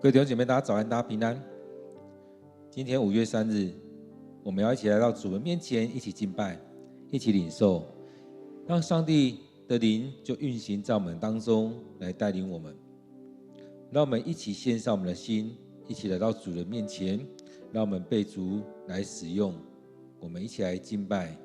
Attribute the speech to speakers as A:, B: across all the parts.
A: 各位弟兄姐妹，大家早安，大家平安。今天5月3日，我们要一起来到主的面前，一起敬拜，一起领受，让上帝的灵就运行在我们当中，来带领我们。让我们一起献上我们的心，一起来到主的面前，让我们被主来使用。我们一起来敬拜。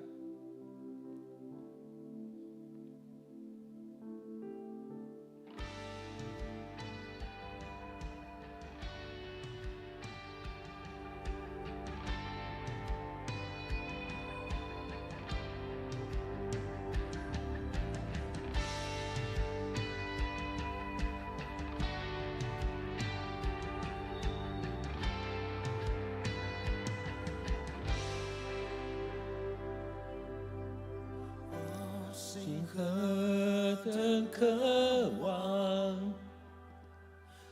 B: 心何等渴望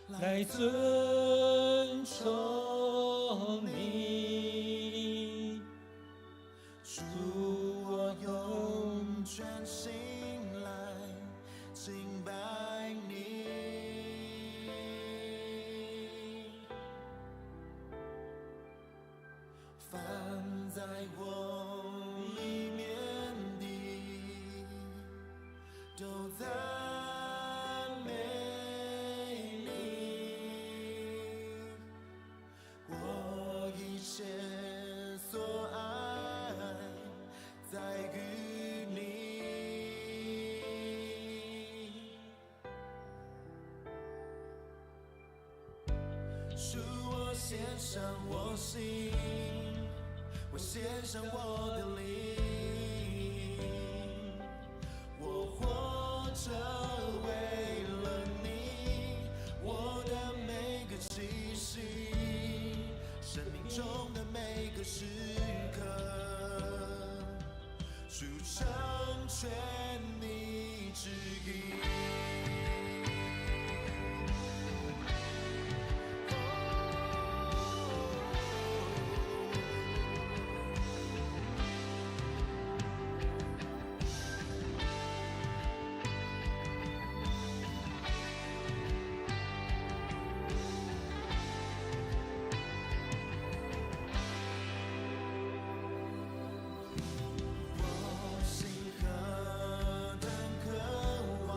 B: 来尊崇你，主，我用全心来敬拜你，放在我里面都赞美你，我一切所爱在于你。主，我献上我心，我献上我的灵，我活着为了你，我的每个气息，生命中的每个时刻，主成全你旨意。我心何等渴望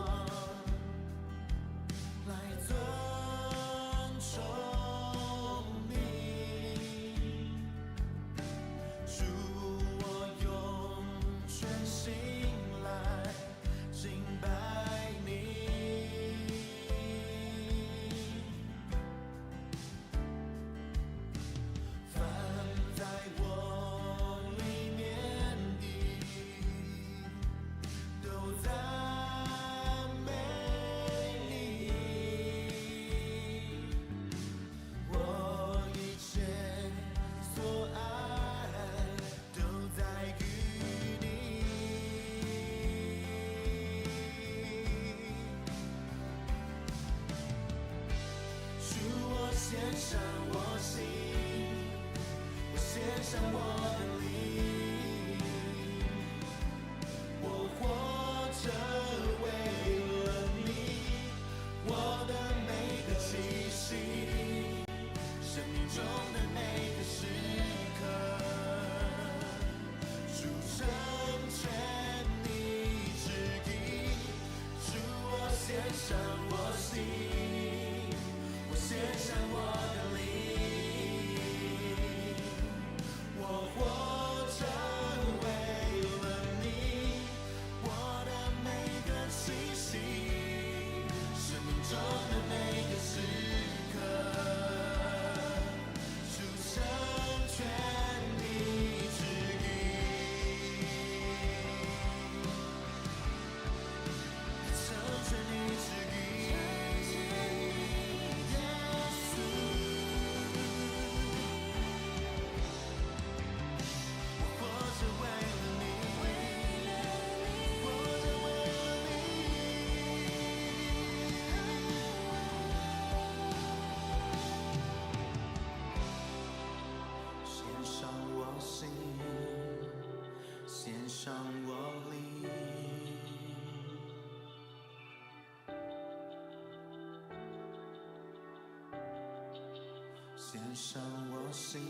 B: 献上我心，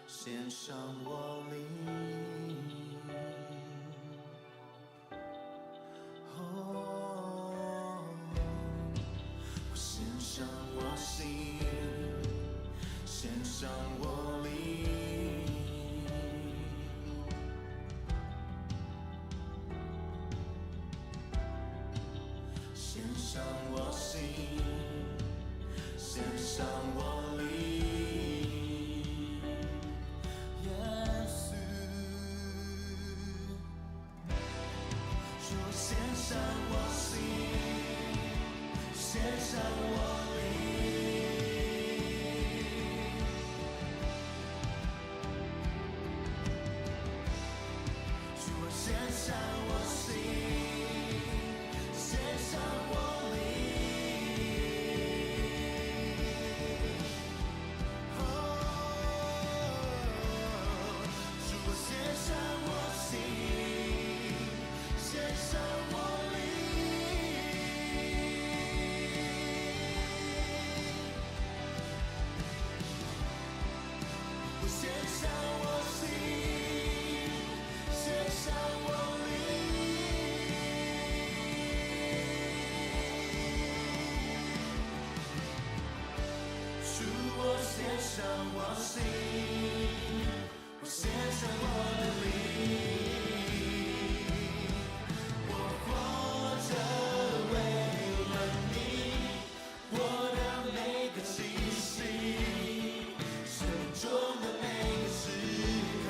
B: 献上我灵。我献上我心，献上我灵。献上我心，献上我灵。耶稣，说献上我心，献上我灵。说献上我心，献上我灵。献上我心，我献上我的灵，我活着为了你，我的每个气息，生命中的每个时刻，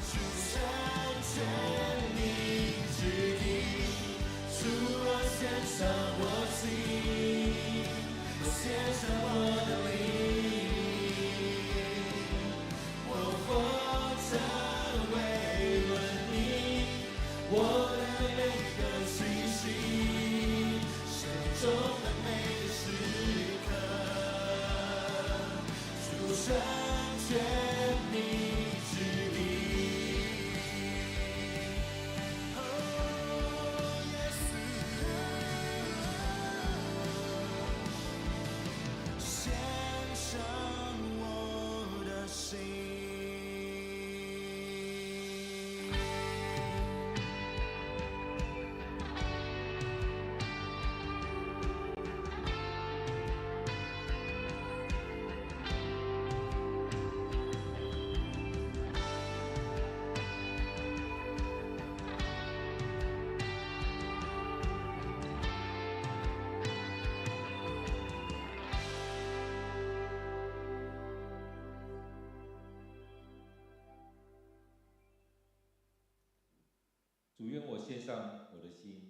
B: 主成全你旨意，主我献上我心。献上我的灵，我活着为了你，我的每个气息，生命中的每个时刻，主成全你旨意。耶稣。献上我的心。
A: 主，愿我献上我的心。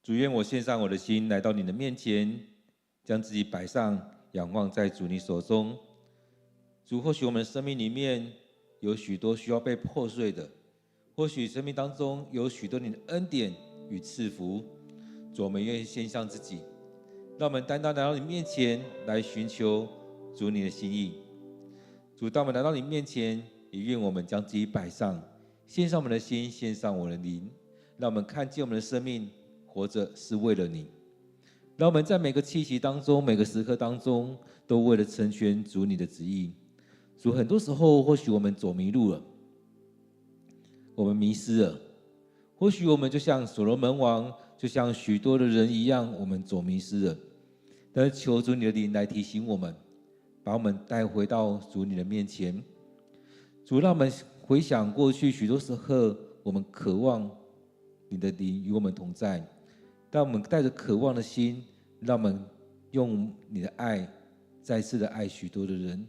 A: 主，愿我献上我的心，来到你的面前，将自己摆上，仰望在主你手中。主，或许我们生命里面有许多需要被破碎的，或许生命当中有许多你的恩典与赐福。主，我们愿意献上自己，让我们单单来到你面前来寻求主你的心意。主，当我们来到你面前，也愿我们将自己摆上，献上我们的心，献上我们的灵，让我们看见我们的生命活着是为了你。让我们在每个气息当中，每个时刻当中，都为了成全主你的旨意。主，很多时候或许我们走迷路了，我们迷失了，或许我们就像所罗门王，就像许多的人一样，我们走迷失了。但是求主你的灵来提醒我们，把我们带回到主你的面前。主，让我们回想过去许多时刻，我们渴望你的灵与我们同在。让我们带着渴望的心，让我们用你的爱再次的爱许多的人。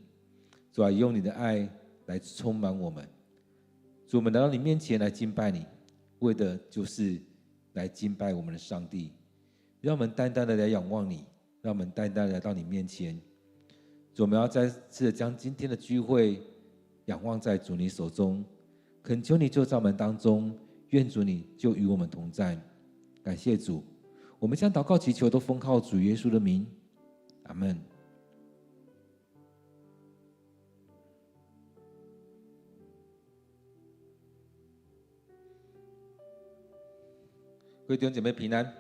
A: 主啊，用你的爱来充满我们。主，我们来到你面前来敬拜你，为的就是来敬拜我们的上帝。让我们单单的来仰望你，让我们单单的来到你面前。主，我们要再次的将今天的聚会仰望在主你手中，恳求你就在我们当中，愿主你就与我们同在。感谢主，我们将祷告祈求都奉靠主耶稣的名，阿们。各各位弟兄姐妹平安。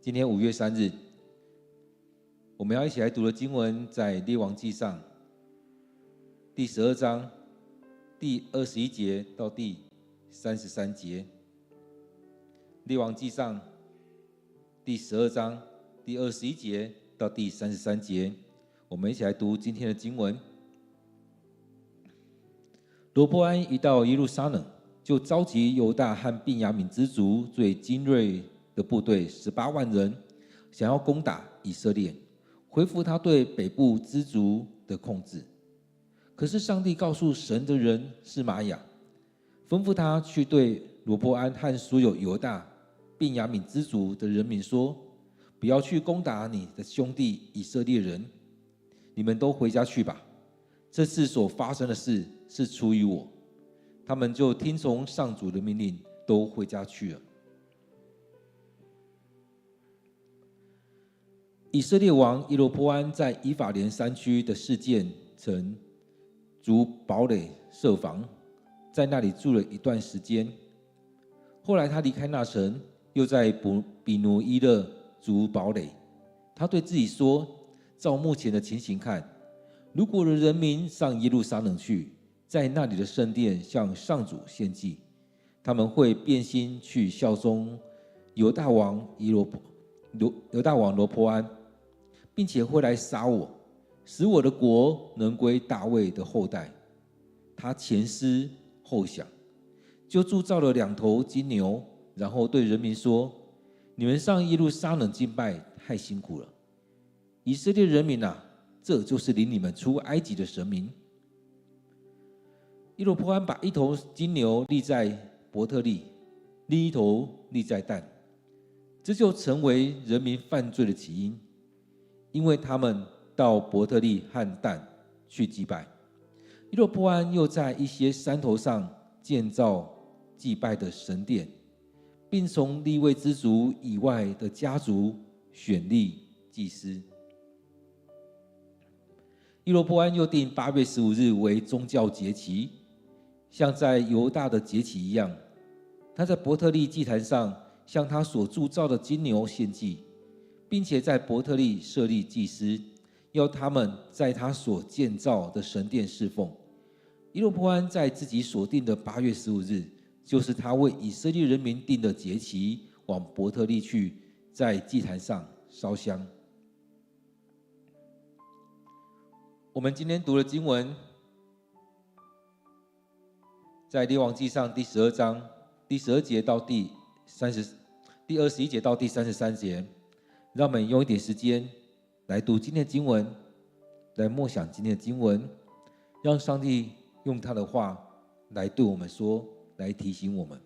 A: 今天5月3日，我们要一起来读的经文在列王纪上第12章第21节到第33节。列王纪上第12章第21节到第33节，我们一起来读今天的经文。罗波安一到耶路撒冷，就召集犹大和便雅悯支族最精锐的部队18万人，想要攻打以色列，恢复他对北部支族的控制。可是上帝告诉神的人示玛雅，吩咐他去对罗波安和所有犹大、便雅悯支族的人民说：不要去攻打你的兄弟以色列人，你们都回家去吧。这次所发生的事是出于我。他们就听从上主的命令，都回家去了。以色列王耶罗波安在以法莲山区的示剑城筑堡垒设防，在那里住了一段时间。后来他离开那城，又在比努伊勒筑堡垒。他对自己说：照目前的情形看，如果人民上耶路撒冷去，在那里的圣殿向上主献祭，他们会变心去效忠犹大王罗波安，并且会来杀我，使我的国能归大卫的后代。他前思后想，就铸造了2头金牛，然后对人民说：你们上耶路撒冷敬拜太辛苦了，以色列人民啊，这就是领你们出埃及的神明。耶罗波安把1头金牛立在伯特利，另1头立在但，这就成为人民犯罪的起因，因为他们到伯特利和但去祭拜。耶罗波安又在一些山头上建造祭拜的神殿，并从利未支族以外的家族选立祭司。耶罗波安又定8月15日为宗教节期，像在犹大的节期一样。他在伯特利祭坛上向他所铸造的金牛献祭，并且在伯特利设立祭司，要他们在他所建造的神殿侍奉。耶罗波安在自己所定的8月15日，就是他为以色列人民定的节期，往伯特利去，在祭坛上烧香。我们今天读的经文在列王纪上第12章第12节到第21节到第33节。让我们用一点时间来读今天的经文，来默想今天的经文，让上帝用他的话来对我们说，来提醒我们。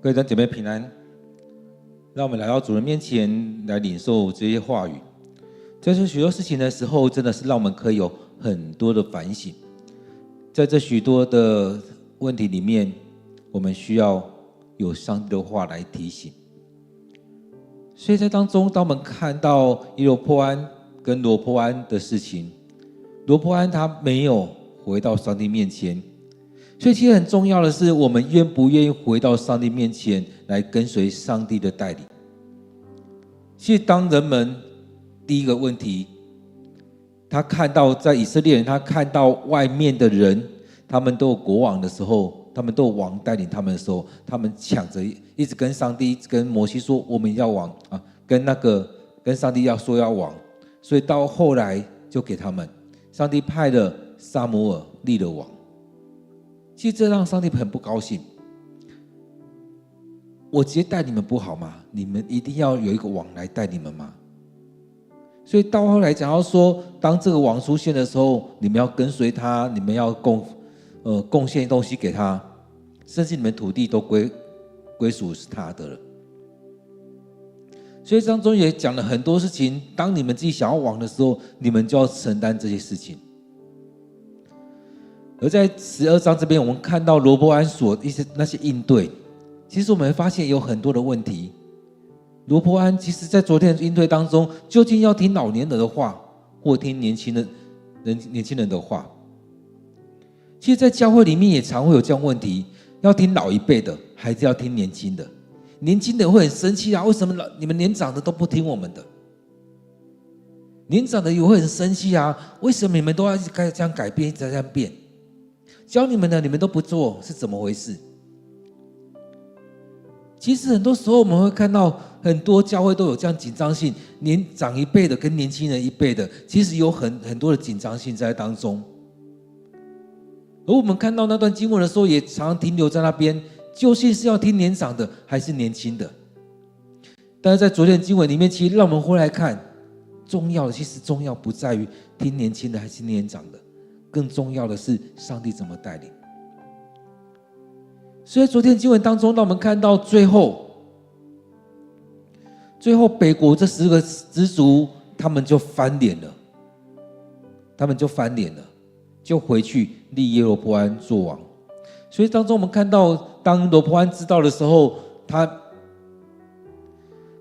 A: 各位弟兄姐妹平安，让我们来到主人面前来领受这些话语。在这许多事情的时候，真的是让我们可以有很多的反省。在这许多的问题里面，我们需要有上帝的话来提醒。所以在当中，当我们看到耶罗波安跟罗波安的事情，罗波安他没有回到上帝面前，所以其实很重要的是，我们愿不愿意回到上帝面前来跟随上帝的带领。其实当人们第一个问题，他看到在以色列人，他看到外面的人，他们都有国王的时候，他们都有王带领他们的时候，他们抢着一直跟上帝、跟摩西说我们要王啊，跟上帝要说要王，所以到后来就给他们，上帝派了撒母耳立了王。其实这让上帝很不高兴。我直接带你们不好吗？你们一定要有一个王来带你们吗？所以到后来讲到说，当这个王出现的时候，你们要跟随他，你们要贡献东西给他，甚至你们土地都归属是他的了。所以当中也讲了很多事情，当你们自己想要王的时候，你们就要承担这些事情。而在12章这边，我们看到罗波安所那些应对，其实我们会发现有很多的问题。罗波安其实在昨天的应对当中，究竟要听老年人的话，或听年轻人的话？其实在教会里面也常会有这样问题，要听老一辈的还是要听年轻的？年轻的会很生气啊，为什么你们年长的都不听我们的？年长的也会很生气啊，为什么你们都要一直这样改变，一直这样变？教你们的你们都不做，是怎么回事？其实很多时候我们会看到很多教会都有这样紧张性，年长一辈的跟年轻人一辈的，其实有很多的紧张性在当中。而我们看到那段经文的时候，也常常停留在那边，究竟是要听年长的还是年轻的？但是在昨天的经文里面，其实让我们回来看，其实重要不在于听年轻的还是年长的，更重要的是上帝怎么带领。所以昨天经文当中，让我们看到最后北国这10个支族，他们就翻脸了，就回去立耶罗波安做王。所以当中我们看到，当罗波安知道的时候，他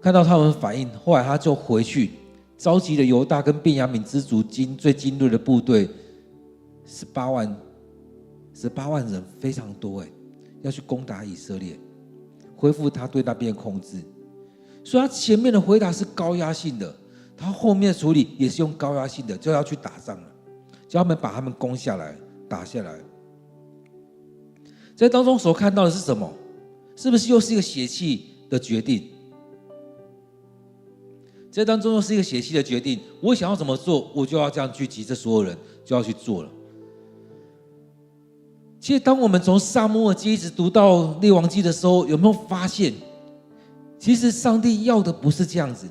A: 看到他们反应，后来他就回去召集了犹大跟便雅悯支族最精锐的部队，18万人，非常多要去攻打以色列，恢复他对那边的控制。所以他前面的回答是高压性的，他后面的处理也是用高压性的，就要去打仗了，叫他们把他们攻下来，打下来。在当中所看到的是什么？是不是又是一个血气的决定？在当中又是一个血气的决定，我想要怎么做，我就要这样去集这所有人，就要去做了。其实当我们从撒母耳记一直读到列王记的时候，有没有发现，其实上帝要的不是这样子，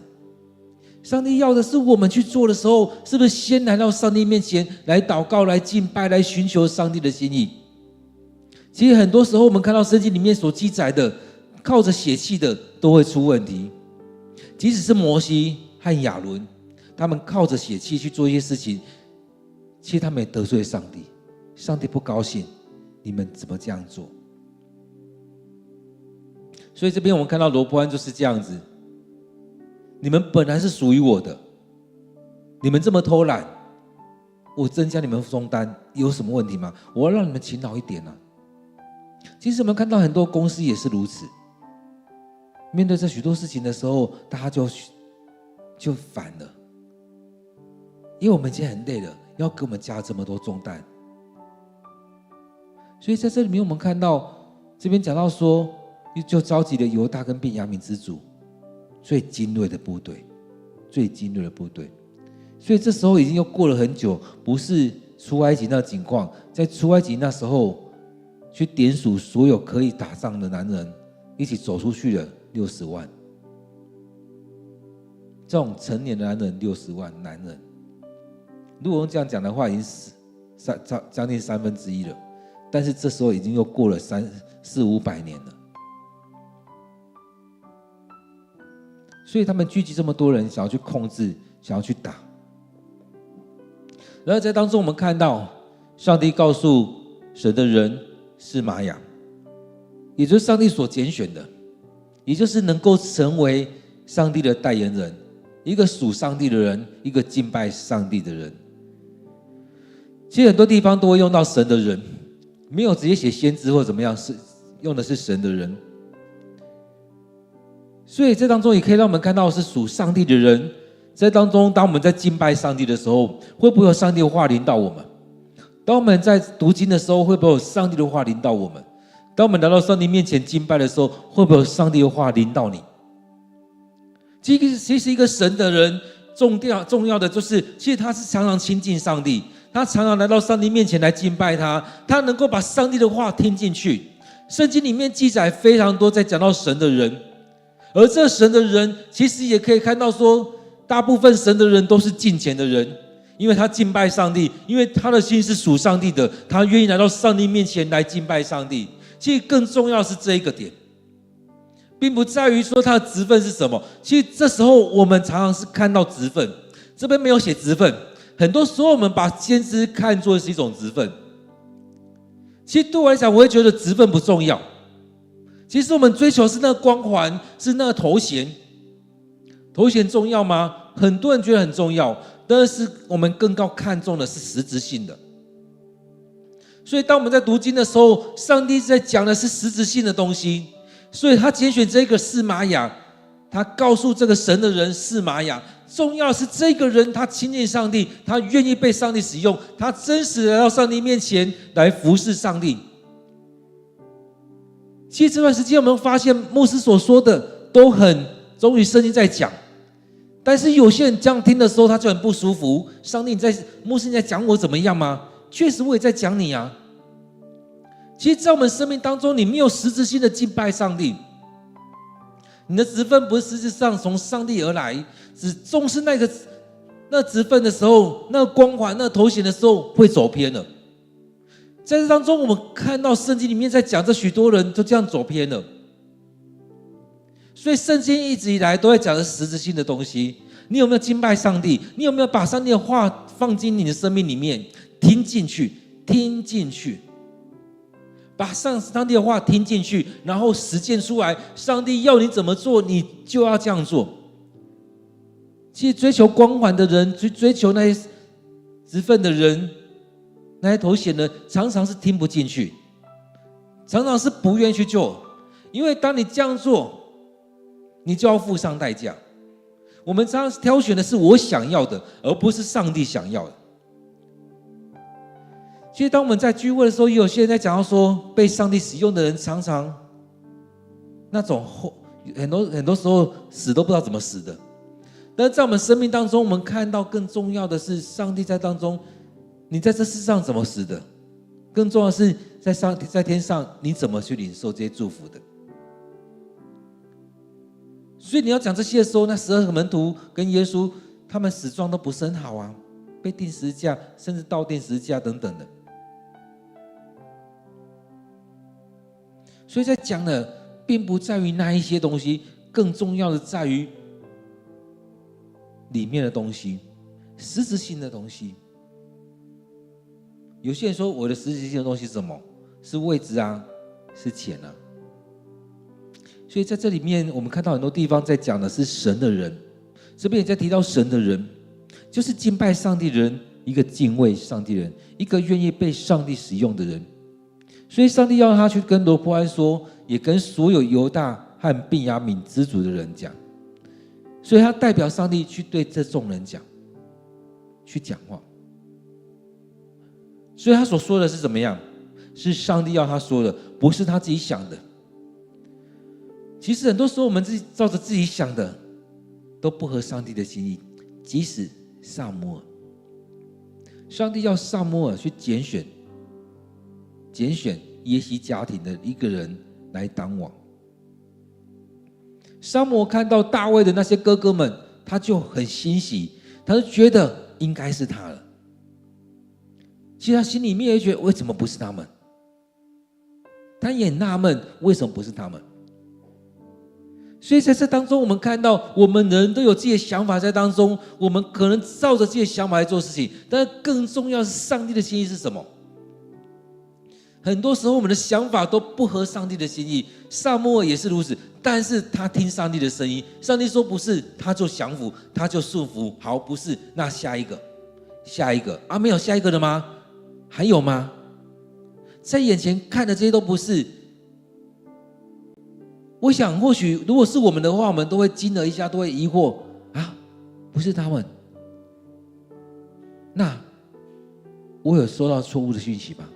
A: 上帝要的是我们去做的时候，是不是先来到上帝面前来祷告，来敬拜，来寻求上帝的心意？其实很多时候我们看到圣经里面所记载的，靠着血气的都会出问题。即使是摩西和亚伦，他们靠着血气去做一些事情，其实他们也得罪上帝，上帝不高兴，你们怎么这样做？所以这边我们看到罗波安就是这样子，你们本来是属于我的，你们这么偷懒，我增加你们重担有什么问题吗？我要让你们勤劳一点啊。其实我们看到很多公司也是如此，面对这许多事情的时候，大家就烦了，因为我们已经很累了，要给我们加这么多重担。所以在这里面我们看到这边讲到说，就召集了犹大跟便雅悯支族最精锐的部队，所以这时候已经又过了很久，不是出埃及那情况，在出埃及那时候去点数所有可以打仗的男人，一起走出去了60万，这种成年的男人60万男人，如果用这样讲的话，已经将近1/3了。但是这时候已经又过了400-500年了，所以他们聚集这么多人，想要去控制，想要去打。然后在当中，我们看到上帝告诉神的人是玛雅，也就是上帝所拣选的，也就是能够成为上帝的代言人，一个属上帝的人，一个敬拜上帝的人。其实很多地方都会用到神的人，没有直接写先知或怎么样，是用的是神的人。所以这当中也可以让我们看到是属上帝的人，在当中当我们在敬拜上帝的时候，会不会有上帝的话临到我们？当我们在读经的时候，会不会有上帝的话临到我们？当我们来到上帝面前敬拜的时候，会不会有上帝的话临到你？其实一个神的人重要的就是，其实他是常常亲近上帝，他常常来到上帝面前来敬拜他，他能够把上帝的话听进去。圣经里面记载非常多在讲到神的人，而这神的人其实也可以看到说，大部分神的人都是敬虔的人，因为他敬拜上帝，因为他的心是属上帝的，他愿意来到上帝面前来敬拜上帝。其实更重要的是这一个点，并不在于说他的职分是什么。其实这时候我们常常是看到职分，这边没有写职分，很多时候我们把先知看作是一种职分。其实对我来讲，我会觉得职分不重要。其实我们追求是那个光环，是那个头衔。头衔重要吗？很多人觉得很重要，但是我们更高看重的是实质性的。所以当我们在读经的时候，上帝在讲的是实质性的东西，所以他拣选这个示玛雅，他告诉这个神的人示玛雅，重要的是这个人他亲近上帝，他愿意被上帝使用，他真实来到上帝面前来服侍上帝。其实这段时间我们发现牧师所说的都很忠于圣经在讲，但是有些人这样听的时候他就很不舒服。上帝牧师你在讲我怎么样吗？确实我也在讲你啊。其实在我们生命当中，你没有实质性的敬拜上帝，你的职分不是实质上从上帝而来，只重视那职分的时候，那个光环那个头衔的时候会走偏了。在这当中我们看到圣经里面在讲这许多人就这样走偏了。所以圣经一直以来都在讲的实质性的东西。你有没有敬拜上帝？你有没有把上帝的话放进你的生命里面，听进去，把上帝的话听进去，然后实践出来。上帝要你怎么做，你就要这样做。其实追求光环的人，追求那些职分的人，那些头衔的，常常是听不进去，常常是不愿意去做。因为当你这样做，你就要付上代价。我们常常挑选的是我想要的，而不是上帝想要的。其实当我们在聚会的时候，也有些人在讲到说，被上帝使用的人常常那种很多时候死都不知道怎么死的。但是在我们生命当中，我们看到更重要的是上帝在当中，你在这世上怎么死的，更重要的是在天上你怎么去领受这些祝福的。所以你要讲这些的时候，那12个门徒跟耶稣他们死状都不是很好啊，被钉十字架，甚至倒钉十字架等等的。所以在讲的并不在于那一些东西，更重要的在于里面的东西，实质性的东西。有些人说我的实质性的东西是什么？是位置啊，是钱啊。所以在这里面我们看到很多地方在讲的是神的人，这边也在提到神的人，就是敬拜上帝的人，一个敬畏上帝的人，一个愿意被上帝使用的人。所以上帝要他去跟罗波安说，也跟所有犹大和便雅悯支族的人讲。所以他代表上帝去对这众人讲，去讲话。所以他所说的是怎么样？是上帝要他说的，不是他自己想的。其实很多时候我们自己照着自己想的都不合上帝的心意。即使撒母耳，上帝要撒母耳去拣选耶西家庭的一个人来当王。撒母耳看到大卫的那些哥哥们，他就很欣喜，他就觉得应该是他了。其实他心里面也觉得为什么不是他们，他也纳闷为什么不是他们。所以在这当中，我们看到我们人都有自己的想法在当中，我们可能照着自己的想法来做事情，但是更重要的是上帝的心意是什么？很多时候我们的想法都不合上帝的心意，撒母耳也是如此，但是他听上帝的声音，上帝说不是，他就降服，他就顺服。好，不是，那下一个啊，没有下一个了吗？还有吗？在眼前看的这些都不是。我想或许如果是我们的话，我们都会惊了一下，都会疑惑啊，不是他们，那我有收到错误的讯息吗？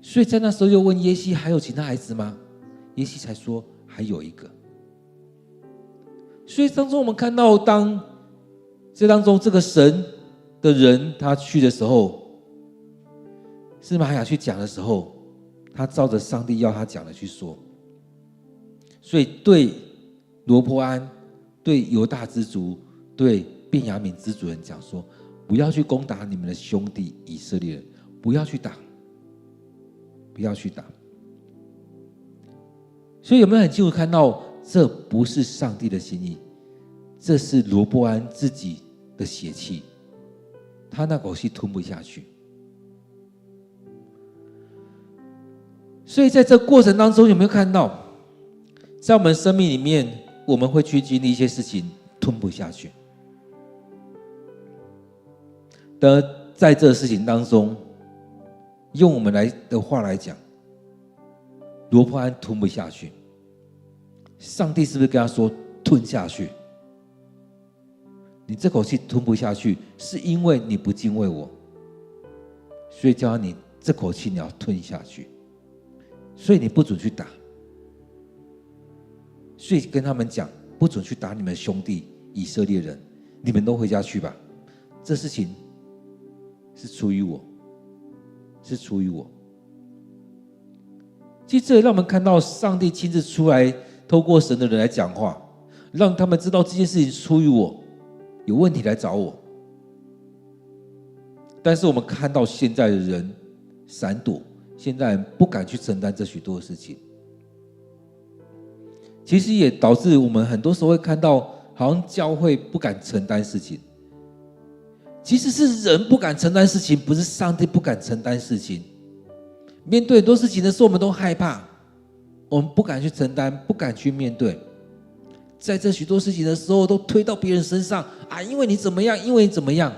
A: 所以在那时候又问耶西，还有其他孩子吗？耶西才说还有一个。所以当中我们看到，这当中这个神的人他去的时候，是玛雅去讲的时候，他照着上帝要他讲的去说。所以对罗波安、对犹大之族、对便雅悯之族人讲说，不要去攻打你们的兄弟以色列人，不要去打。所以有没有很清楚看到，这不是上帝的心意，这是罗波安自己的血气，他那口气吞不下去。所以在这过程当中，有没有看到，在我们生命里面，我们会去经历一些事情吞不下去，但在这事情当中，用我们的话来讲，罗波安吞不下去，上帝是不是跟他说吞下去？你这口气吞不下去，是因为你不敬畏我，所以叫你这口气你要吞下去，所以你不准去打，所以跟他们讲，不准去打你们兄弟以色列人，你们都回家去吧。这事情是出于我。其实这也让我们看到上帝亲自出来，透过神的人来讲话，让他们知道这件事情出于我，有问题来找我。但是我们看到现在的人闪躲，现在人不敢去承担这许多的事情，其实也导致我们很多时候会看到，好像教会不敢承担事情。其实是人不敢承担事情，不是上帝不敢承担事情。面对很多事情的时候，我们都害怕，我们不敢去承担，不敢去面对。在这许多事情的时候，都推到别人身上啊，因为你怎么样，因为你怎么样。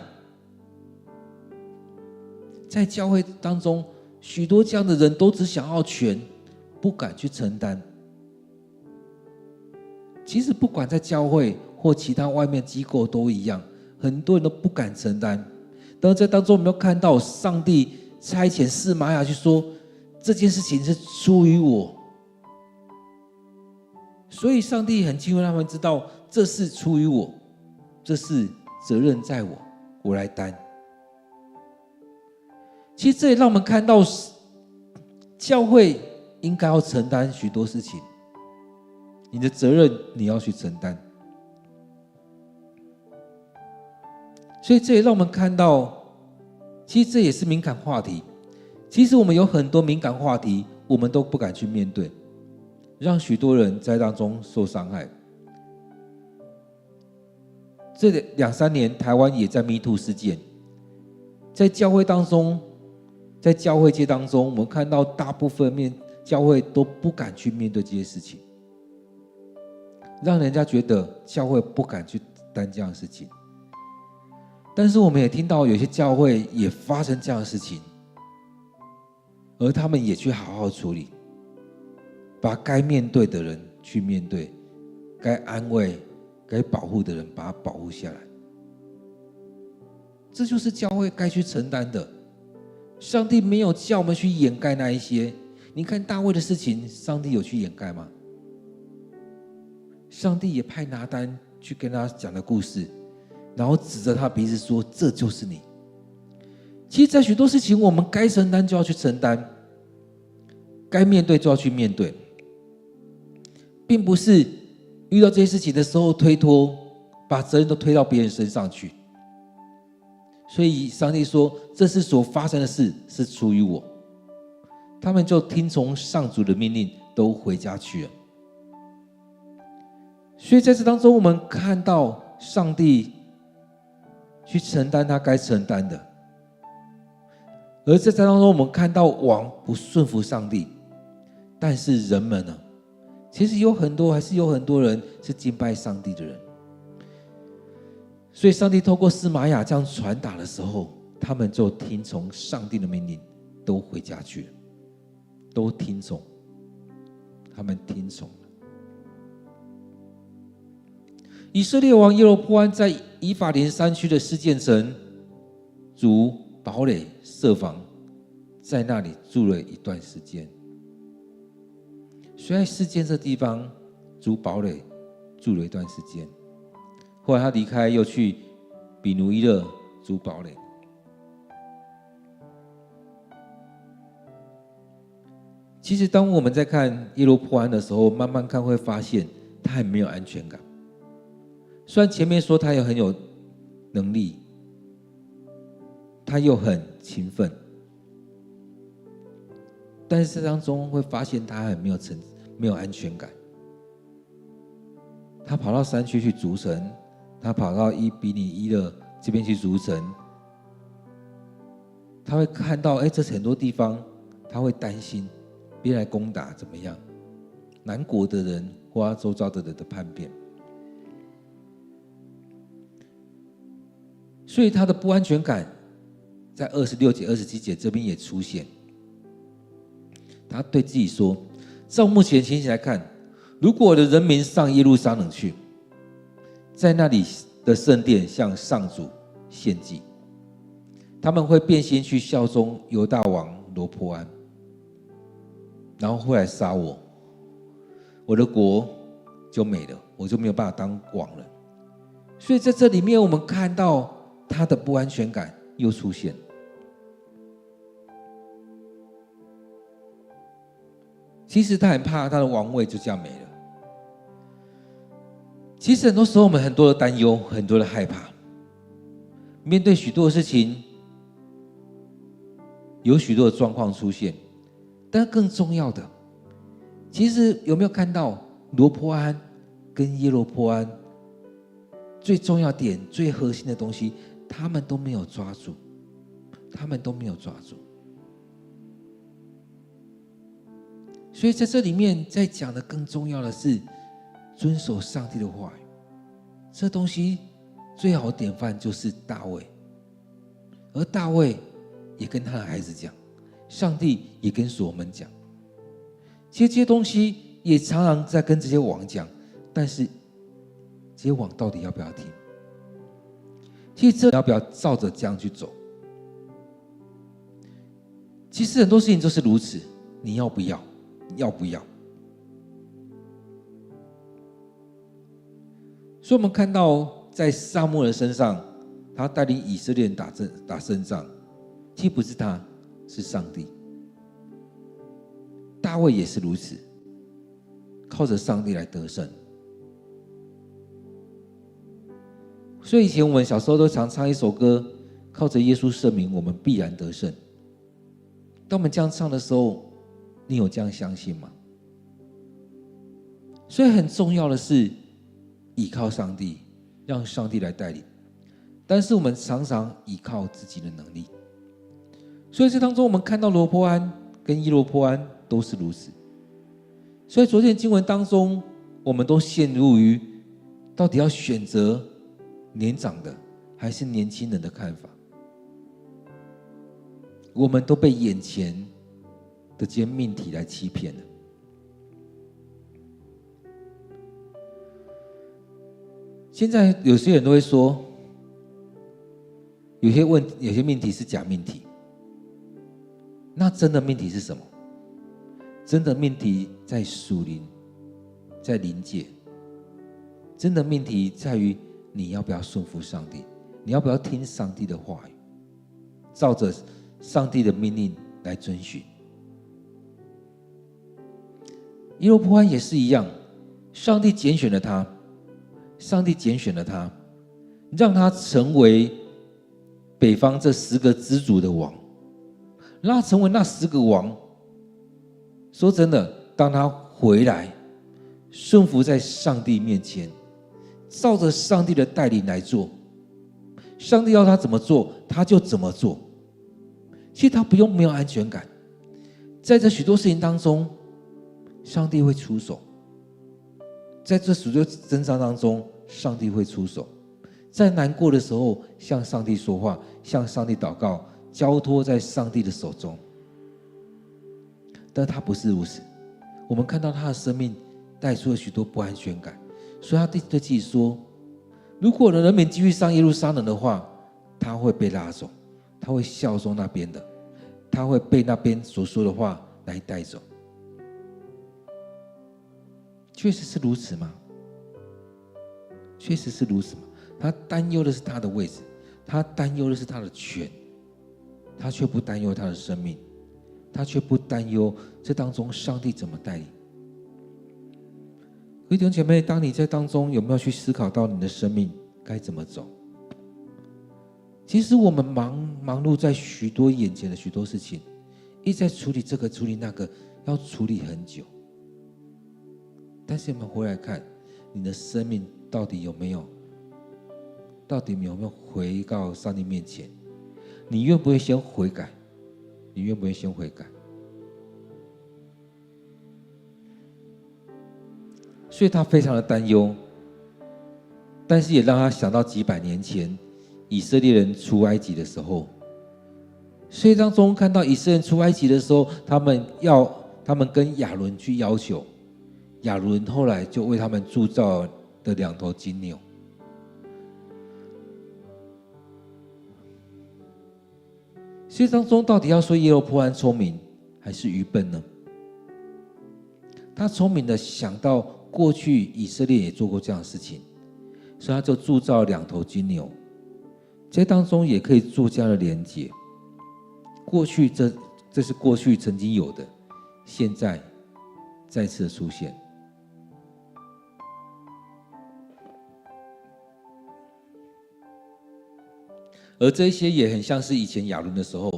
A: 在教会当中，许多这样的人都只想要权，不敢去承担。其实不管在教会或其他外面机构都一样，很多人都不敢承担。但是在当中，我们要看到上帝差遣示玛雅去说，这件事情是出于我，所以上帝很清楚让他们知道，这是出于我，这是责任在我，我来担。其实这也让我们看到，教会应该要承担许多事情，你的责任你要去承担。所以这也让我们看到，其实这也是敏感话题。其实我们有很多敏感话题，我们都不敢去面对，让许多人在当中受伤害。这2-3年，台湾也在 MeToo 事件，在教会当中，在教会界当中，我们看到大部分教会都不敢去面对这些事情，让人家觉得教会不敢去担这样的事情。但是我们也听到有些教会也发生这样的事情，而他们也去好好处理，把该面对的人去面对，该安慰、该保护的人把他保护下来。这就是教会该去承担的。上帝没有叫我们去掩盖那一些。你看大卫的事情，上帝有去掩盖吗？上帝也派拿单去跟他讲的故事，然后指着他鼻子说，这就是你。其实在许多事情，我们该承担就要去承担，该面对就要去面对，并不是遇到这些事情的时候推脱，把责任都推到别人身上去。所以上帝说，这次所发生的事是出于我。他们就听从上主的命令，都回家去了。所以在这当中，我们看到上帝去承担他该承担的，而在这当中，我们看到王不顺服上帝，但是人们呢，其实还是有很多人是敬拜上帝的人。所以上帝透过司玛雅这样传达的时候，他们就听从上帝的命令，都回家去了，都听从，他们听从了。以色列王耶罗波安在以法莲山区的示剑城筑堡垒设防，在那里住了一段时间。所以在示剑这地方筑堡垒住了一段时间，后来他离开，又去比努伊勒筑堡垒。其实当我们在看耶罗波安的时候，慢慢看会发现他很没有安全感。虽然前面说他又很有能力，他又很勤奋，但是当中会发现他很没有安全感。他跑到山区去筑城，他跑到比努伊勒这边去筑城，他会看到这是很多地方，他会担心别人来攻打怎么样，南国的人或他周遭的人的叛变，所以他的不安全感在26节、27节这边也出现。他对自己说：照目前情形来看，如果我的人民上耶路撒冷去，在那里的圣殿向上主献祭，他们会变心去效忠犹大王罗波安，然后会来杀我，我的国就没了，我就没有办法当王了。所以在这里面，我们看到他的不安全感又出现。其实他很怕他的王位就这样没了。其实很多时候我们很多的担忧，很多的害怕，面对许多的事情，有许多的状况出现。但更重要的，其实有没有看到罗波安跟耶罗波安最重要点、最核心的东西，他们都没有抓住，他们都没有抓住。所以在这里面在讲的更重要的是遵守上帝的话语。这东西最好的典范就是大卫，而大卫也跟他的孩子讲，上帝也跟所罗门讲。其实这些东西也常常在跟这些王讲，但是这些王到底要不要听？其实这要不要照着这样去走？其实很多事情就是如此，你要不要？要不要？所以我们看到在撒母耳身上，他带领以色列人打胜仗，其实不是他，是上帝。大卫也是如此，靠着上帝来得胜。所以以前我们小时候都常唱一首歌，靠着耶稣圣名，我们必然得胜。当我们这样唱的时候，你有这样相信吗？所以很重要的是依靠上帝，让上帝来带领。但是我们常常依靠自己的能力。所以这当中我们看到罗波安跟耶罗波安都是如此。所以昨天经文当中，我们都陷入于到底要选择年长的还是年轻人的看法。我们都被眼前的这些命题来欺骗了。现在有些人都会说，有些命题是假命题。那真的命题是什么？真的命题在属灵，在灵界。真的命题在于你要不要顺服上帝，你要不要听上帝的话语，照着上帝的命令来遵循。耶罗波安也是一样，上帝拣选了他，让他成为北方这10个支族的王，让他成为那10个王。说真的，当他回来顺服在上帝面前，照着上帝的带领来做。上帝要他怎么做，他就怎么做。其实他不用没有安全感，在这许多事情当中，上帝会出手。在这许多征战当中，上帝会出手。在难过的时候，向上帝说话，向上帝祷告，交托在上帝的手中。但他不是如此，我们看到他的生命带出了许多不安全感，所以他对自己说，如果人民继续上耶路撒冷的话，他会被拉走，他会效忠那边的，他会被那边所说的话来带走。确实是如此吗？确实是如此吗？他担忧的是他的位置，他担忧的是他的权，他却不担忧他的生命，他却不担忧这当中上帝怎么带领。各位弟兄姐妹，当你在当中有没有去思考到你的生命该怎么走？其实我们忙碌在许多眼前的许多事情，一直在处理这个处理那个，要处理很久。但是我们回来看，你的生命到底有没有回到上帝面前？你愿不愿意先悔改？你愿不愿意先悔改？所以他非常的担忧，但是也让他想到几百年前以色列人出埃及的时候。所以当中看到以色列人出埃及的时候，他们跟亚伦去要求，亚伦后来就为他们铸造的2头金牛。所以当中到底要说耶罗波安聪明还是愚笨呢？他聪明的想到过去以色列也做过这样的事情，所以他就铸造2头金牛。这当中也可以做这样的连结，过去这是过去曾经有的，现在再次的出现。而这些也很像是以前亚伦的时候，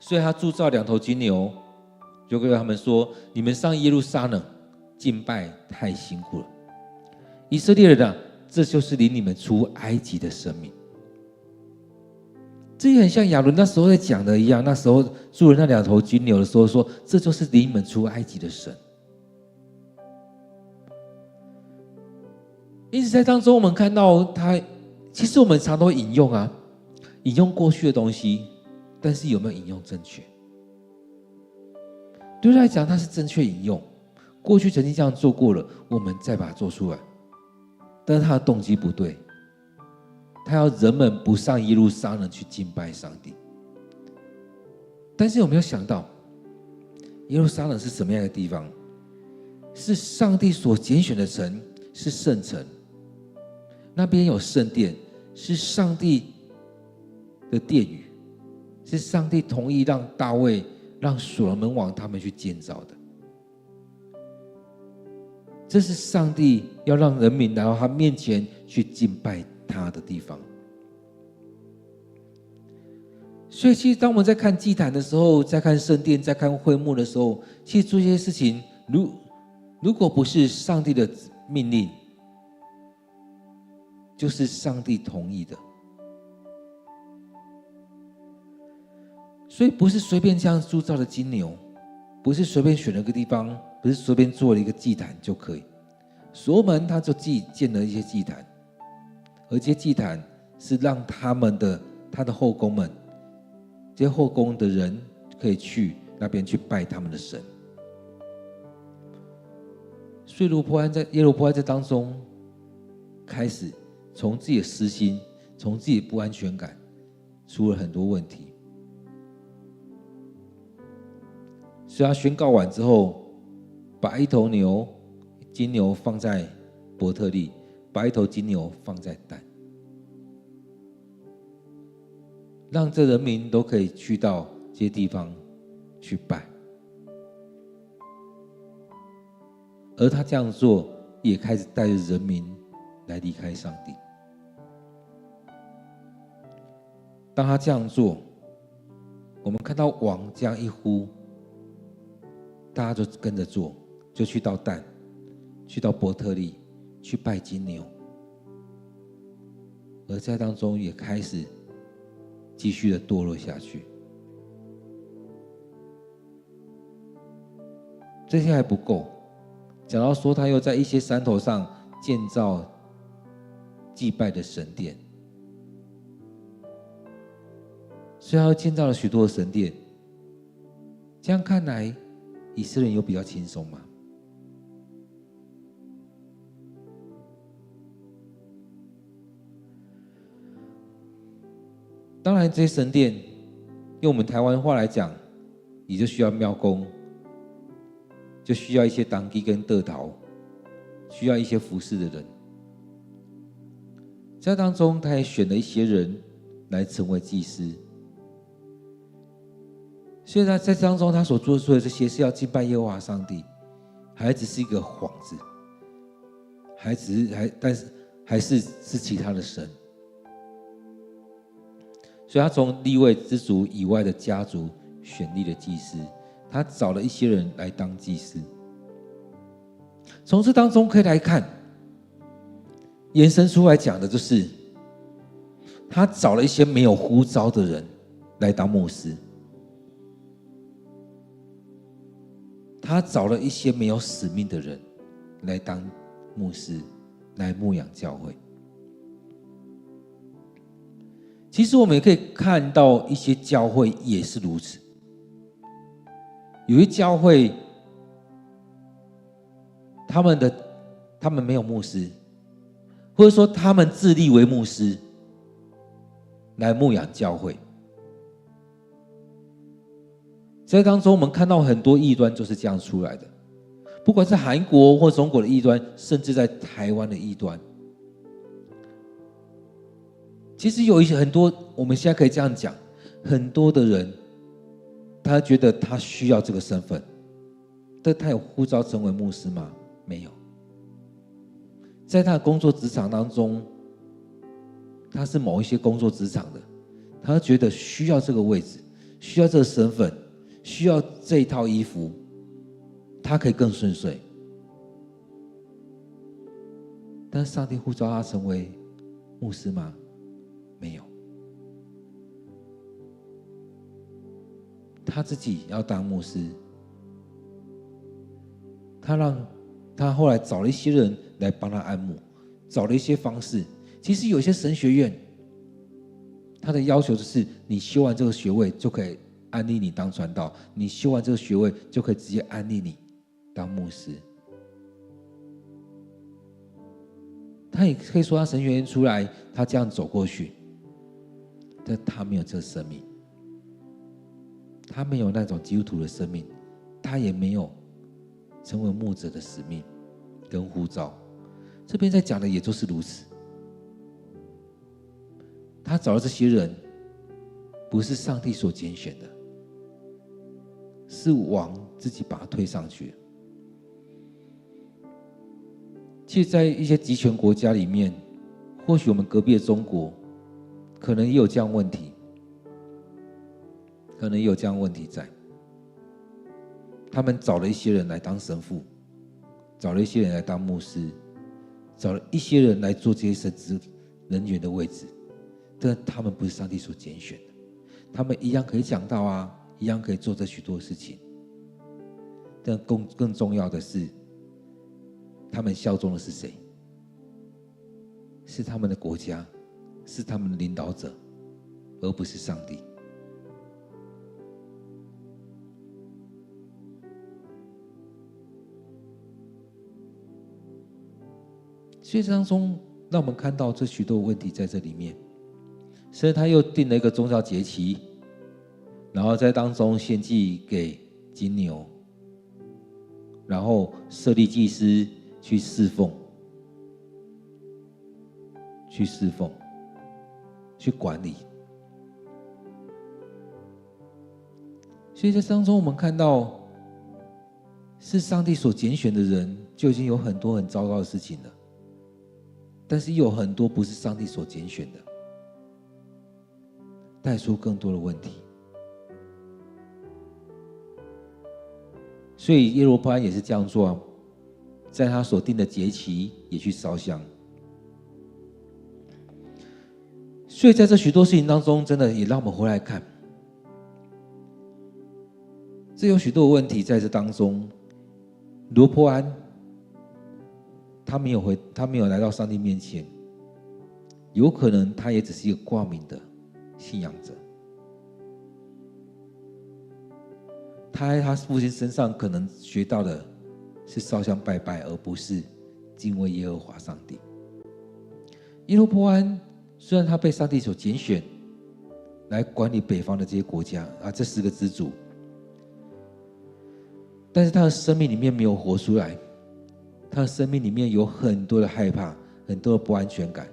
A: 所以他铸造2头金牛，就跟他们说：你们上耶路撒冷敬拜太辛苦了，以色列人啊，这就是领你们出埃及的生命。这也很像亚伦那时候在讲的一样，那时候铸了那2头金牛的时候说，这就是领你们出埃及的神。因此在当中我们看到他，其实我们常都引用啊，引用过去的东西，但是有没有引用正确？对他来讲，他是正确引用，过去曾经这样做过了，我们再把它做出来。但是他的动机不对，他要人们不上耶路撒冷去敬拜上帝。但是有没有想到，耶路撒冷是什么样的地方？是上帝所拣选的城，是圣城，那边有圣殿，是上帝的殿宇，是上帝同意让大卫、让所罗门王他们去建造的。这是上帝要让人民来到他面前去敬拜他的地方。所以其实当我们在看祭坛的时候，在看圣殿，在看会幕的时候，其实做这些事情，如果不是上帝的命令，就是上帝同意的。所以不是随便这样铸造的金牛，不是随便选了个地方，不是随便做了一个祭坛就可以。所罗门他就自己建了一些祭坛，而这些祭坛是让他的后宫们，这些后宫的人可以去那边去拜他们的神。所以耶罗波安在当中开始从自己的私心，从自己的不安全感出了很多问题。所以他宣告完之后，把1头金牛放在伯特利，把1头金牛放在但，让这人民都可以去到这些地方去拜。而他这样做，也开始带着人民来离开上帝。当他这样做，我们看到王这样一呼，大家就跟着做，就去到但，去到伯特利去拜金牛，而在当中也开始继续的堕落下去。这些还不够，讲到说他又在一些山头上建造祭拜的神殿，所以他又建造了许多的神殿。这样看来，以色列人有比较轻松吗？当然，这些神殿用我们台湾话来讲，也就需要庙公，就需要一些当机跟得逃，需要一些服侍的人。在当中，他也选了一些人来成为祭司。所以他在当中，他所做出的这些是要敬拜耶和华上帝，还只是一个幌子，但是还是其他的神。所以他从利未之族以外的家族选立了祭司，他找了一些人来当祭司。从这当中可以来看，延伸出来讲的就是，他找了一些没有呼召的人来当牧师，他找了一些没有使命的人来当牧师，来牧养教会。其实我们也可以看到一些教会也是如此，有些教会他们没有牧师，或者说他们自立为牧师来牧养教会。在当中我们看到很多异端就是这样出来的，不管是韩国或中国的异端，甚至在台湾的异端。其实有很多，我们现在可以这样讲，很多的人他觉得他需要这个身份，但他有呼召成为牧师吗？没有。在他的工作职场当中，他是某一些工作职场的，他觉得需要这个位置，需要这个身份，需要这一套衣服，他可以更顺遂。但是上帝呼召他成为牧师吗？没有。他自己要当牧师，他后来找了一些人来帮他按牧，找了一些方式。其实有些神学院，他的要求就是你修完这个学位就可以安立你当传道，你修完这个学位就可以直接安立你当牧师。他也可以说他神学院出来，他这样走过去，但他没有这个生命，他没有那种基督徒的生命，他也没有成为牧者的使命跟呼召。这边在讲的也就是如此。他找的这些人不是上帝所拣选的，是王自己把他推上去。其实在一些集权国家里面，或许我们隔壁的中国可能也有这样问题，在他们找了一些人来当神父，找了一些人来当牧师，找了一些人来做这些神职人员的位置，但他们不是上帝所拣选的。他们一样可以讲道啊，一样可以做这许多事情，但更重要的是，他们效忠的是谁？是他们的国家，是他们的领导者，而不是上帝。所以当中让我们看到这许多问题在这里面。所以他又定了一个宗教节期，然后在当中献祭给金牛，然后设立祭司去侍奉，去管理。所以在当中我们看到，是上帝所拣选的人就已经有很多很糟糕的事情了，但是又有很多不是上帝所拣选的，带出更多的问题。所以耶罗波安也是这样做啊，在他所定的节期也去烧香。所以在这许多事情当中，真的也让我们回来看，这有许多的问题在这当中。罗波安他没有来到上帝面前，有可能他也只是一个挂名的信仰者。他在他父亲身上可能学到的是烧香拜拜，而不是敬畏耶和华上帝。耶罗波安虽然他被上帝所拣选来管理北方的这些国家这10个支族，但是他的生命里面没有活出来，他的生命里面有很多的害怕，很多的不安全感，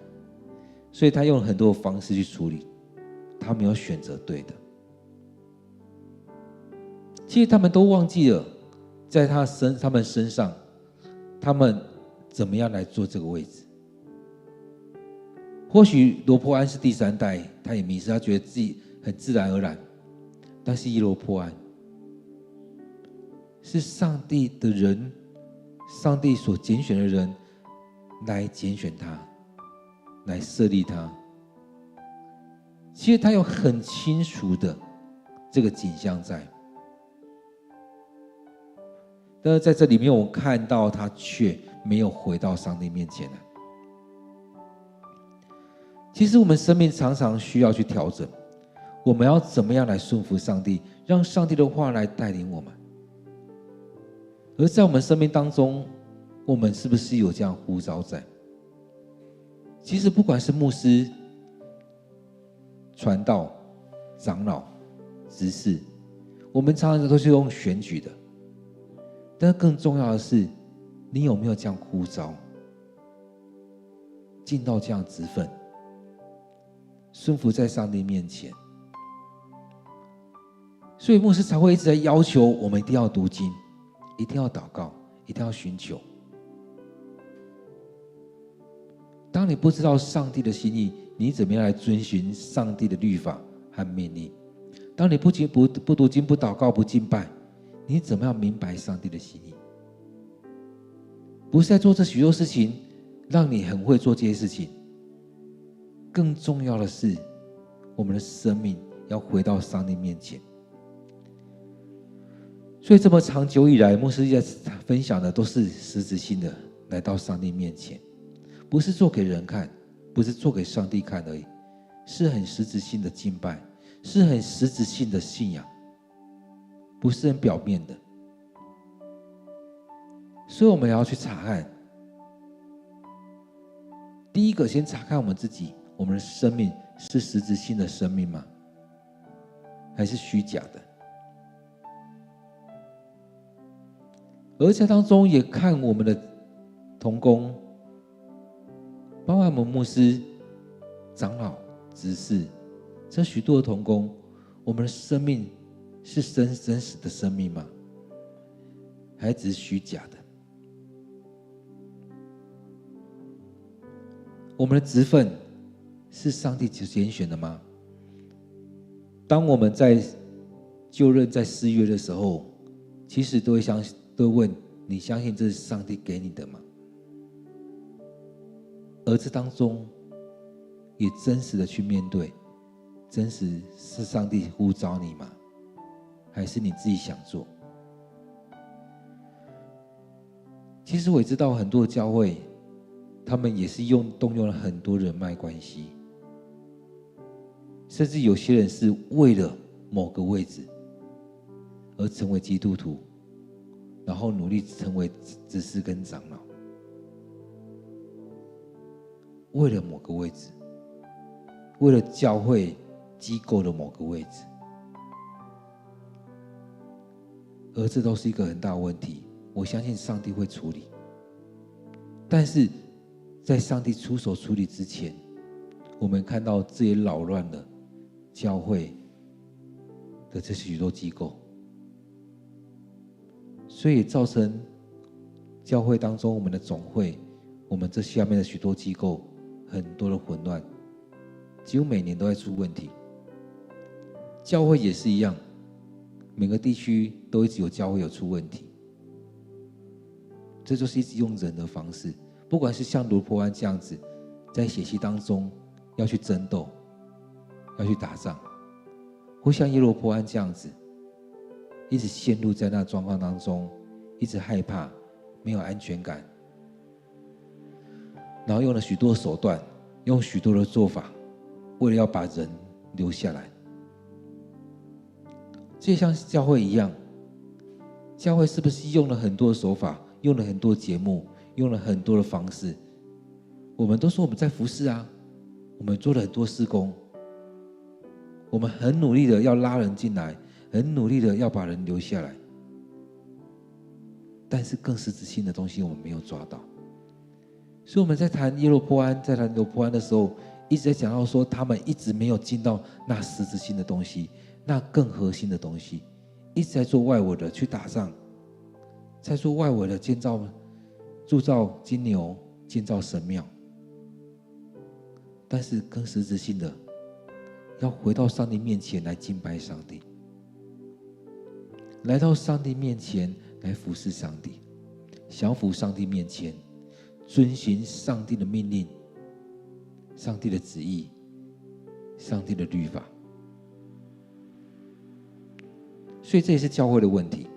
A: 所以他用了很多的方式去处理，他没有选择对的。其实他们都忘记了，在他们身上，他们怎么样来做这个位置。或许罗波安是第3代，他也迷失，他觉得自己很自然而然。但是耶罗波安是上帝的人，上帝所拣选的人来拣选他，来设立他。其实他有很清楚的这个景象在，但是在这里面我看到他却没有回到上帝面前来。其实我们生命常常需要去调整，我们要怎么样来顺服上帝，让上帝的话来带领我们。而在我们生命当中，我们是不是有这样呼召在？其实不管是牧师、传道、长老、执事，我们常常都是用选举的，但更重要的是，你有没有这样呼召，进到这样职分，顺服在上帝面前。所以牧师才会一直在要求我们一定要读经，一定要祷告，一定要寻求。当你不知道上帝的心意，你怎么样来遵循上帝的律法和命令？当你不读经、不祷告、不敬拜，你怎么样明白上帝的心意？不是在做这许多事情让你很会做这些事情，更重要的是我们的生命要回到上帝面前。所以这么长久以来，牧师在分享的都是实质性的来到上帝面前，不是做给人看，不是做给上帝看而已，是很实质性的敬拜，是很实质性的信仰，不是很表面的。所以我们也要去查看，第一个先查看我们自己，我们的生命是实质性的生命吗？还是虚假的？而在当中也看我们的同工，包括我们牧师、长老、执事，这许多的同工，我们的生命是真实的生命吗？还只是虚假的？我们的职分是上帝拣选的吗？当我们在就任在4月的时候，其实都会问你相信这是上帝给你的吗？而这当中也真实的去面对，真实是上帝呼召你吗？还是你自己想做？其实我也知道很多的教会，他们也是动用了很多人脉关系，甚至有些人是为了某个位置而成为基督徒，然后努力成为执事跟长老，为了某个位置，为了教会机构的某个位置，而这都是一个很大的问题。我相信上帝会处理，但是在上帝出手处理之前，我们看到这也扰乱了教会的这许多机构，所以也造成教会当中我们的总会，我们这下面的许多机构很多的混乱，几乎每年都在出问题。教会也是一样，每个地区都一直有教会有出问题。这就是一直用人的方式，不管是像罗波安这样子，在血气当中要去争斗，要去打仗，或像耶罗波安这样子，一直陷入在那状况当中，一直害怕，没有安全感，然后用了许多手段，用许多的做法，为了要把人留下来。这像教会一样，教会是不是用了很多的手法，用了很多节目，用了很多的方式？我们都说我们在服事啊，我们做了很多事工，我们很努力的要拉人进来，很努力的要把人留下来，但是更实质性的东西我们没有抓到。所以我们在谈耶罗波安，在谈罗波安的时候，一直在讲到说他们一直没有进到那实质性的东西，那更核心的东西，一直在做外围的去打仗，在做外围的铸造金牛，建造神庙，但是更实质性的要回到上帝面前来敬拜上帝，来到上帝面前来服侍上帝，降服上帝面前，遵循上帝的命令，上帝的旨意，上帝的律法。所以这也是教会的问题。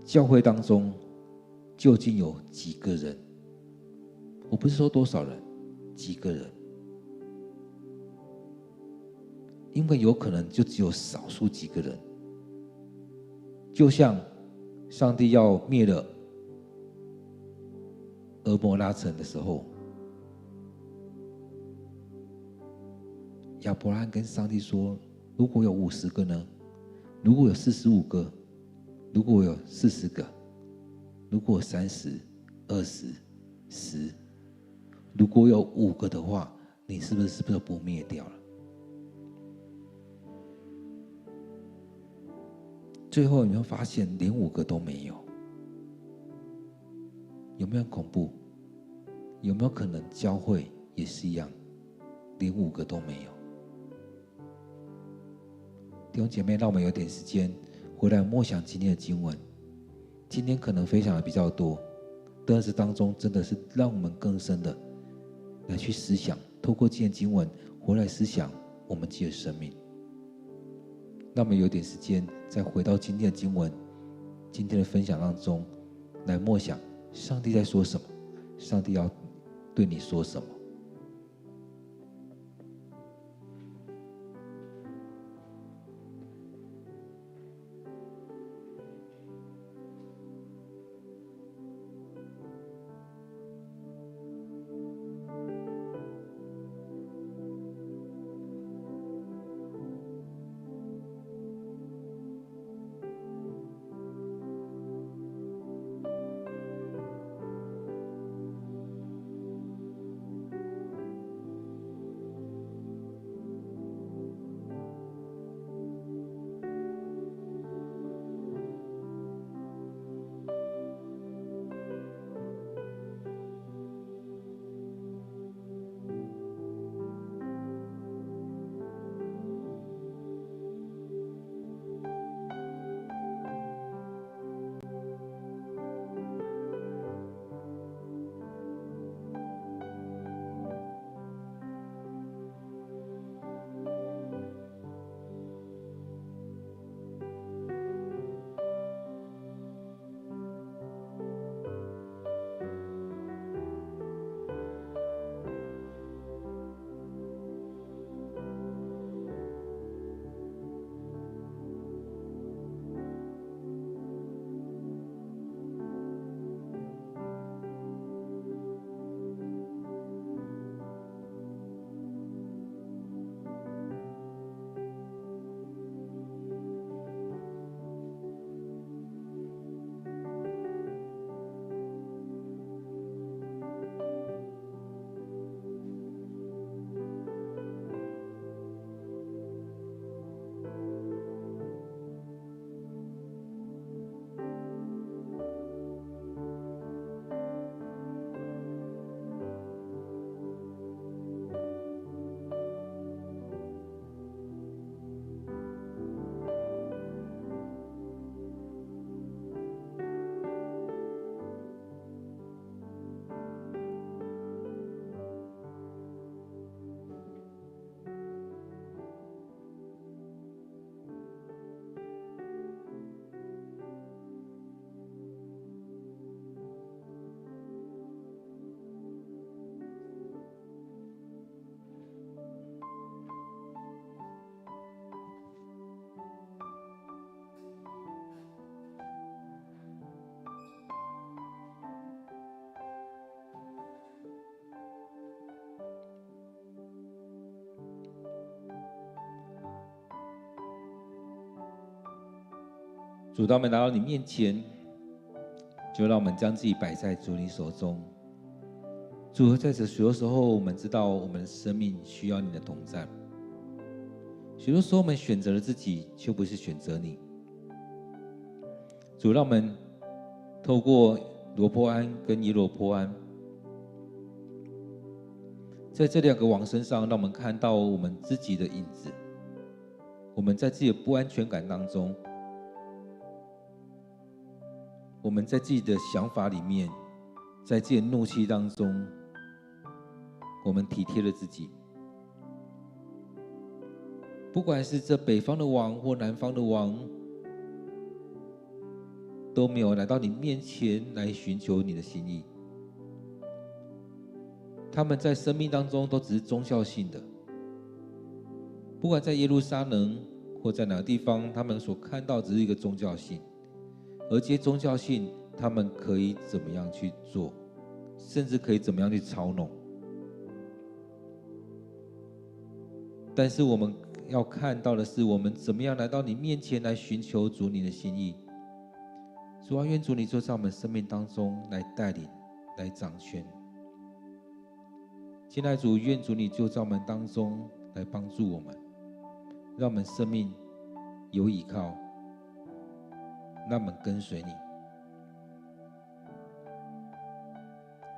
A: 教会当中究竟有几个人？我不是说多少人，几个人，因为有可能就只有少数几个人。就像上帝要灭了俄摩拉城的时候，亚伯拉罕跟上帝说，如果有50个呢？如果有45个？如果有40个？如果有30、20、10？如果有5个的话，你是不是不灭掉了？最后你会发现连5个都没有。有没有恐怖？有没有可能教会也是一样，连5个都没有？弟兄姐妹，让我们有点时间回来默想今天的经文。今天可能分享的比较多，但是当中真的是让我们更深的来去思想，透过今天的经文回来思想我们自己的生命。让我们有点时间再回到今天的经文，今天的分享当中来默想上帝在说什么，上帝要对你说什么。主，当我们来到你面前，就让我们将自己摆在主你手中。主，在这许多时候，我们知道我们的生命需要你的同在。许多时候，我们选择了自己，却不是选择你。主，让我们透过罗波安跟耶罗波安，在这两个王身上，让我们看到我们自己的影子。我们在自己的不安全感当中，我们在自己的想法里面，在自己的怒气当中，我们体贴了自己。不管是这北方的王或南方的王，都没有来到你面前来寻求你的心意。他们在生命当中都只是宗教性的，不管在耶路撒冷或在哪个地方，他们所看到只是一个宗教性，而这些宗教性，他们可以怎么样去做，甚至可以怎么样去操弄。但是我们要看到的是，我们怎么样来到你面前来寻求主你的心意。主啊，愿主你就在我们生命当中来带领，来掌权。亲爱的主，愿主你就在我们当中来帮助我们，让我们生命有依靠，让我们跟随你。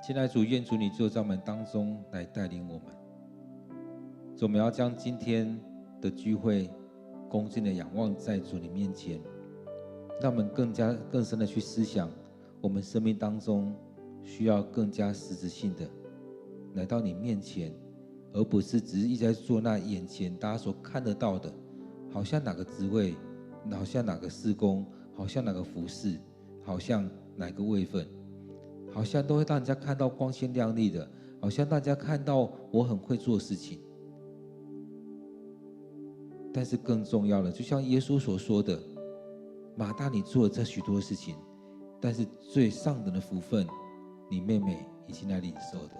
A: 亲爱的主，愿主你就在我们当中来带领我们。主，我们要将今天的聚会恭敬的仰望在主你面前，让我们更深的去思想，我们生命当中需要更加实质性的来到你面前，而不是只是一直在做那眼前大家所看得到的，好像哪个职位，好像哪个事工，好像哪个服事，好像哪个位分，好像都会让人家看到光鲜亮丽的，好像大家看到我很会做事情。但是更重要的，就像耶稣所说的，马大你做了这许多事情，但是最上等的福分，你妹妹已经来领受的，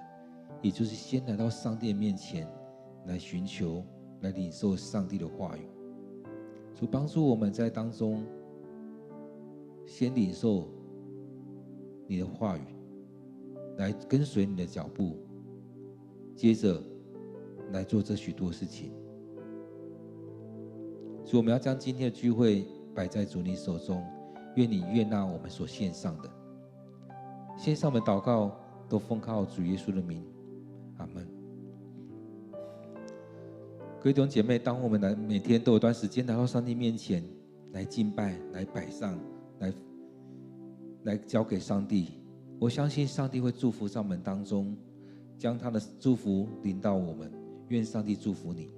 A: 也就是先来到上帝的面前来寻求，来领受上帝的话语。主帮助我们在当中先领受你的话语，来跟随你的脚步，接着来做这许多事情。主，我们要将今天的聚会摆在主你手中，愿你悦纳我们所献上的。献上我们祷告，都奉靠主耶稣的名，阿们。各位弟兄姐妹，当我们每天都有段时间来到上帝面前来敬拜，来摆上，来交给上帝，我相信上帝会祝福在我们当中，将他的祝福临到我们。愿上帝祝福你。